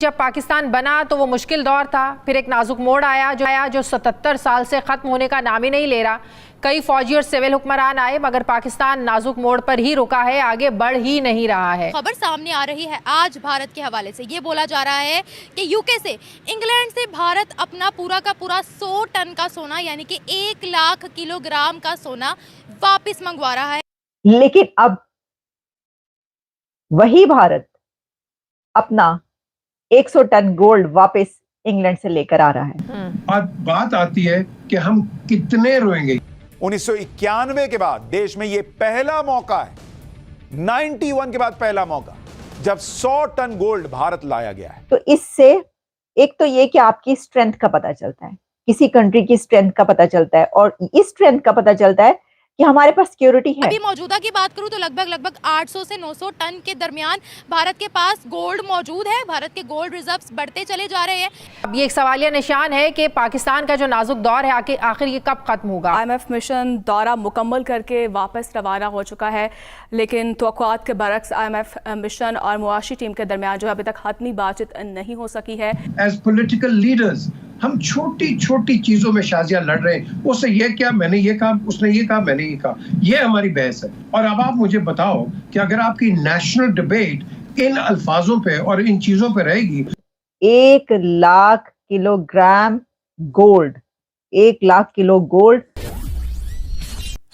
जब पाकिस्तान बना तो वो मुश्किल दौर था, फिर एक नाजुक मोड़ आया जो 77 साल से खत्म होने का नाम ही नहीं ले रहा। कई फौजी और सिविल हुक्मरान आए मगर पाकिस्तान नाजुक मोड़ पर ही रुका है, आगे बढ़ ही नहीं रहा है। खबर सामने आ रही है आज भारत के हवाले से। ये बोला जा रहा है कि यूके से, इंग्लैंड से भारत अपना पूरा का पूरा 100 टन का सोना यानी कि 1 लाख किलोग्राम का सोना वापस मंगवा रहा है। लेकिन अब वही भारत अपना 100 टन गोल्ड वापस इंग्लैंड से लेकर आ रहा है। अब बात आती है कि हम कितने रोएंगे। 1991 के बाद देश में यह पहला मौका है, 91 के बाद पहला मौका जब 100 टन गोल्ड भारत लाया गया है। तो इससे एक तो ये कि आपकी स्ट्रेंथ का पता चलता है, किसी कंट्री की स्ट्रेंथ का पता चलता है, और इस स्ट्रेंथ का पता चलता है कि हमारे पास सिक्योरिटी है। अभी मौजूदा की बात करूं तो लगभग 800 से 900 टन के दरमियान भारत के पास गोल्ड मौजूद है। भारत के गोल्ड रिजर्व्स बढ़ते चले जा रहे हैं। अब ये एक सवालिया निशान है कि पाकिस्तान का जो नाजुक दौर है आखिर ये कब खत्म होगा। IMF मिशन दौरा मुकम्मल करके वापस रवाना हो चुका है, लेकिन तवक्कुआत के बरक्स IMF मिशन और मुआशी टीम के दरमियान जो अभी तक हतमी बातचीत नहीं हो सकी है। एज पॉलिटिकल लीडर्स हम छोटी छोटी चीजों में शाजियां लड़ रहे हैं। उसने ये किया, मैंने ये कहा, उसने ये कहा, मैंने ये कहा। ये हमारी बहस है। और अब आप मुझे बताओ कि अगर आपकी नेशनल डिबेट इन अल्फाजों पे और इन चीजों पे रहेगी। 1 lakh kilogram gold, 1 lakh kilo gold.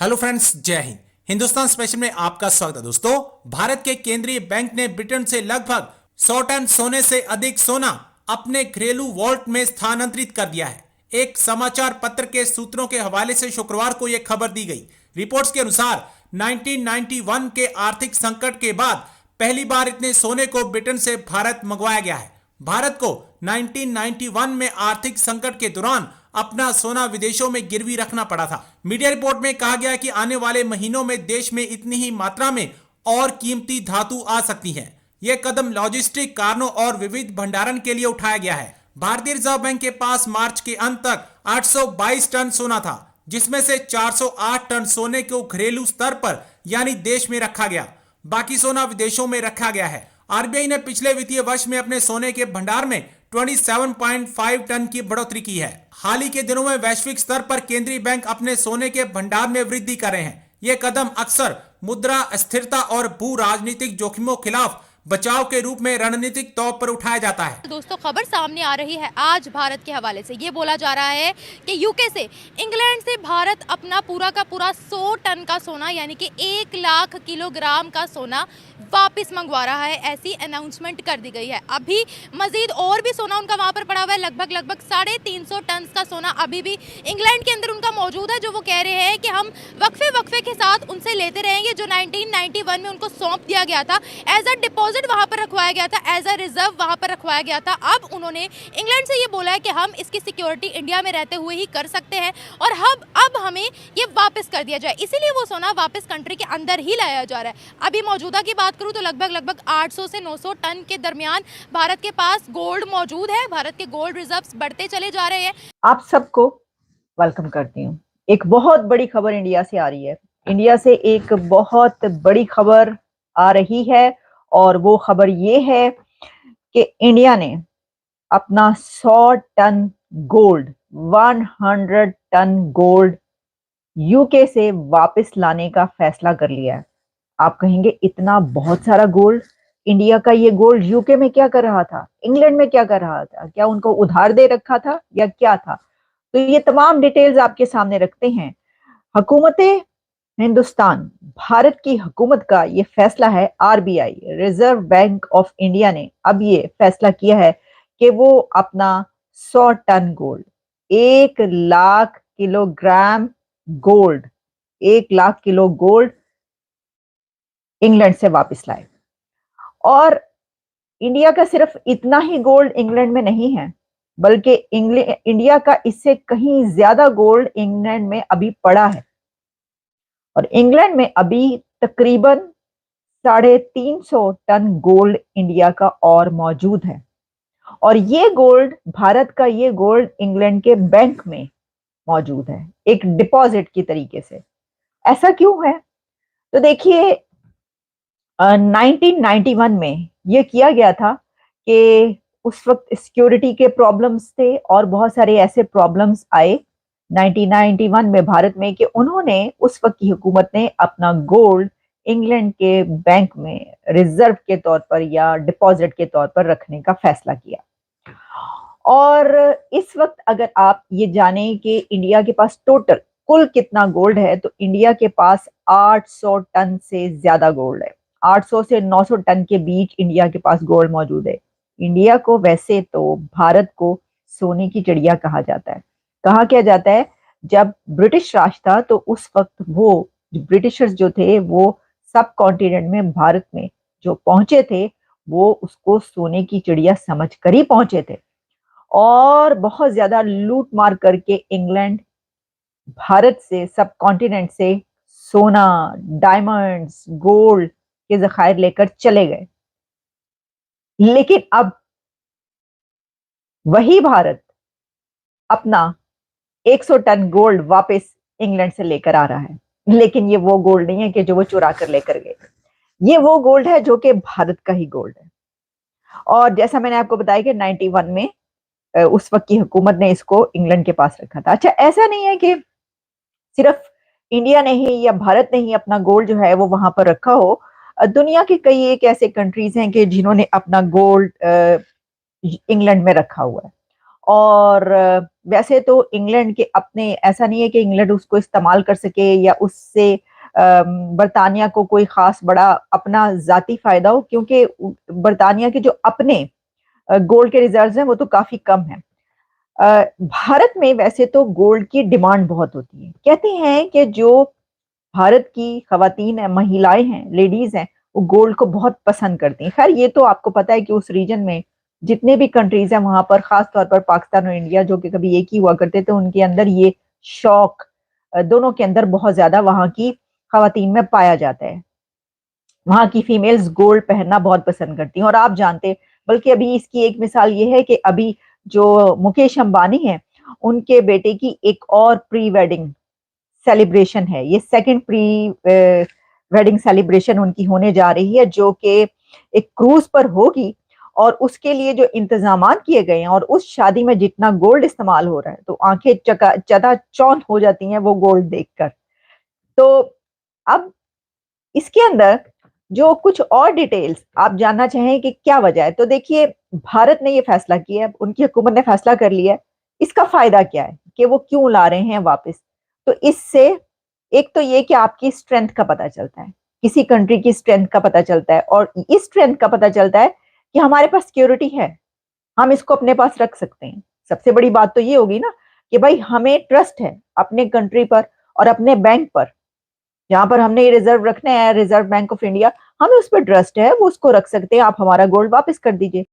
Hello friends, जय हिंद। हिंदुस्तान स्पेशल में आपका स्वागत है। दोस्तों, भारत के केंद्रीय बैंक ने ब्रिटेन से लगभग 100 टन सोने से अधिक सोना अपने घरेलू वॉल्ट में स्थानांतरित कर दिया है। एक समाचार पत्र के सूत्रों के हवाले से शुक्रवार को यह खबर दी गई। रिपोर्ट्स के अनुसार 1991 के आर्थिक संकट के बाद पहली बार इतने सोने को ब्रिटेन से भारत मंगवाया गया है। भारत को 1991 में आर्थिक संकट के दौरान अपना सोना विदेशों में गिरवी रखना पड़ा था। मीडिया रिपोर्ट में कहा गया कि आने वाले महीनों में देश में इतनी ही मात्रा में और कीमती धातु आ सकती है। यह कदम लॉजिस्टिक कारणों और विविध भंडारण के लिए उठाया गया है। भारतीय रिजर्व बैंक के पास मार्च के अंत तक 822 टन सोना था, जिसमें से 408 टन सोने को घरेलू स्तर पर यानी देश में रखा गया। बाकी सोना विदेशों में रखा गया है। आरबीआई ने पिछले वित्तीय वर्ष में अपने सोने के भंडार में 27.5 टन की बढ़ोतरी की है। हाल ही के दिनों में वैश्विक स्तर पर केंद्रीय बैंक अपने सोने के भंडार में वृद्धि कर रहे हैं। यह कदम अक्सर मुद्रा अस्थिरता और भू राजनीतिक जोखिमों खिलाफ बचाव के रूप में रणनीतिक तौर पर उठाया जाता है। दोस्तों, खबर सामने आ रही है आज भारत के हवाले से। ये बोला जा रहा है कि यूके से, इंग्लैंड से भारत अपना पूरा का पूरा 100 टन का सोना यानी कि 1 लाख किलोग्राम का सोना वापस मंगवा रहा है। ऐसी अनाउंसमेंट कर दी गई है। अभी मजीद और भी सोना उनका वहां पर पड़ा हुआ है। लगभग 350 टन का सोना अभी भी इंग्लैंड के अंदर उनका मौजूद है, जो वो कह रहे हैं कि हम वक्फे के साथ उनसे लेते रहेंगे। जो 1991 में उनको सौंप दिया गया था, एज अ डिपॉजिट वहां पर रखवाया गया था, एज अ रिजर्व वहां पर रखवाया गया था। अब उन्होंने इंग्लैंड से ये बोला है कि हम इसकी सिक्योरिटी इंडिया में रहते हुए ही कर सकते हैं और अब हमें ये वापस कर दिया जाए। इसीलिए वो सोना वापस कंट्री के अंदर ही लाया जा रहा है। अभी मौजूदा की बात करूं तो लगभग 800 से 900 टन के दरमियान भारत के पास गोल्ड मौजूद है। भारत के गोल्ड रिजर्व्स बढ़ते चले जा रहे हैं। आप सबको वेलकम करती हूँ। एक बहुत बड़ी खबर इंडिया से आ रही है। इंडिया से एक बहुत बड़ी खबर आ रही है और वो खबर ये है कि इंडिया ने अपना 100 ton gold, 100 ton gold UK से वापस लाने का फैसला कर लिया है। आप कहेंगे इतना बहुत सारा गोल्ड, इंडिया का ये गोल्ड यूके में क्या कर रहा था, इंग्लैंड में क्या कर रहा था, क्या उनको उधार दे रखा था या क्या था? तो ये तमाम डिटेल्स आपके सामने रखते हैं। हुकूमत हिंदुस्तान, भारत की हुकूमत का ये फैसला है। RBI, reserve bank of India ने अब ये फैसला किया है कि वो अपना 100 ton gold, 1 lakh kilogram gold, 1 lakh kilo gold England से वापस लाए। और इंडिया का सिर्फ इतना ही गोल्ड इंग्लैंड में नहीं है, बल्कि इंडिया का इससे कहीं ज्यादा गोल्ड इंग्लैंड में अभी पड़ा है। और इंग्लैंड में अभी तकरीबन 350 टन गोल्ड इंडिया का और मौजूद है। और ये गोल्ड, भारत का ये गोल्ड इंग्लैंड के बैंक में मौजूद है, एक डिपॉजिट की तरीके से। ऐसा क्यों है? तो देखिए, 1991 में ये किया गया था कि उस वक्त सिक्योरिटी के प्रॉब्लम्स थे और बहुत सारे ऐसे प्रॉब्लम्स आए 1991 में भारत में कि उन्होंने, उस वक्त की हुकूमत ने अपना गोल्ड इंग्लैंड के बैंक में रिजर्व के तौर पर या डिपॉजिट के तौर पर रखने का फैसला किया। और इस वक्त अगर आप ये जानें कि इंडिया के पास टोटल कुल कितना गोल्ड है, तो इंडिया के पास 800 टन से ज्यादा गोल्ड है। 800 से 900 टन के बीच इंडिया के पास गोल्ड मौजूद है। इंडिया को वैसे तो भारत को सोने की चिड़िया कहा जाता है। कहा क्या जाता है, जब ब्रिटिश राज था तो उस वक्त वो ब्रिटिशर्स जो थे वो सब कॉन्टिनेंट में भारत में जो पहुंचे थे वो उसको सोने की चिड़िया समझ कर ही पहुंचे थे, और बहुत ज्यादा लूट मार करके इंग्लैंड भारत से, सब कॉन्टिनेंट से सोना, डायमंड्स, गोल्ड के जखायर लेकर चले गए। लेकिन अब वही भारत अपना 100 टन गोल्ड वापस इंग्लैंड से लेकर आ रहा है। लेकिन ये वो गोल्ड नहीं है कि जो वो चुरा कर लेकर गए, ये वो गोल्ड है जो कि भारत का ही गोल्ड है। और जैसा मैंने आपको बताया कि 91 में उस वक्त की हुकूमत ने इसको इंग्लैंड के पास रखा था। अच्छा, ऐसा नहीं है कि सिर्फ इंडिया ने ही या भारत ने ही अपना गोल्ड जो है वो वहां पर रखा हो। दुनिया के कई एक ऐसे कंट्रीज हैं कि जिन्होंने अपना गोल्ड इंग्लैंड में रखा हुआ है। और वैसे तो इंग्लैंड के अपने, ऐसा नहीं है कि इंग्लैंड उसको इस्तेमाल कर सके या उससे बरतानिया को कोई खास बड़ा अपना जाती फायदा हो, क्योंकि बरतानिया के जो अपने गोल्ड के रिजर्व्स हैं वो तो काफी कम है। भारत में वैसे तो गोल्ड की डिमांड बहुत होती है। कहते हैं कि जो भारत की खवातीन है, महिलाएं हैं, लेडीज हैं, वो गोल्ड को बहुत पसंद करती हैं। खैर ये तो आपको पता है कि उस रीजन में जितने भी कंट्रीज हैं वहां पर, खास तौर पर पाकिस्तान और इंडिया जो कि कभी एक ही हुआ करते थे, उनके अंदर ये शौक दोनों के अंदर बहुत ज्यादा वहां की खवातीन में पाया जाता है। वहां की फीमेल्स गोल्ड पहनना बहुत पसंद करती हैं। और आप जानते, बल्कि अभी इसकी एक मिसाल ये है कि अभी जो मुकेश अंबानी हैं, उनके बेटे की एक और प्री वेडिंग सेलिब्रेशन है। ये सेकंड प्री वेडिंग सेलिब्रेशन उनकी होने जा रही है, जो कि एक क्रूज पर होगी। और उसके लिए जो इंतजामात किए गए हैं, और उस शादी में जितना गोल्ड इस्तेमाल हो रहा है, तो आंखें चकाचौंध हो जाती हैं वो गोल्ड देखकर। तो अब इसके अंदर जो कुछ और डिटेल्स आप जानना चाहें कि क्या वजह है, तो देखिए, भारत ने ये फैसला किया है, उनकी हुकूमत ने फैसला कर लिया है। इसका फायदा क्या है कि वो क्यों ला रहे हैं वापस? तो इससे एक तो ये कि आपकी स्ट्रेंथ का पता चलता है, किसी कंट्री की स्ट्रेंथ का पता चलता है, और इस स्ट्रेंथ का पता चलता है कि हमारे पास सिक्योरिटी है, हम इसको अपने पास रख सकते हैं। सबसे बड़ी बात तो ये होगी ना कि भाई हमें ट्रस्ट है अपने कंट्री पर और अपने बैंक पर, जहां पर हमने ये रिजर्व रखना है, रिजर्व बैंक ऑफ इंडिया, हमें उस पर ट्रस्ट है, वो उसको रख सकते हैं। आप हमारा गोल्ड वापस कर दीजिए।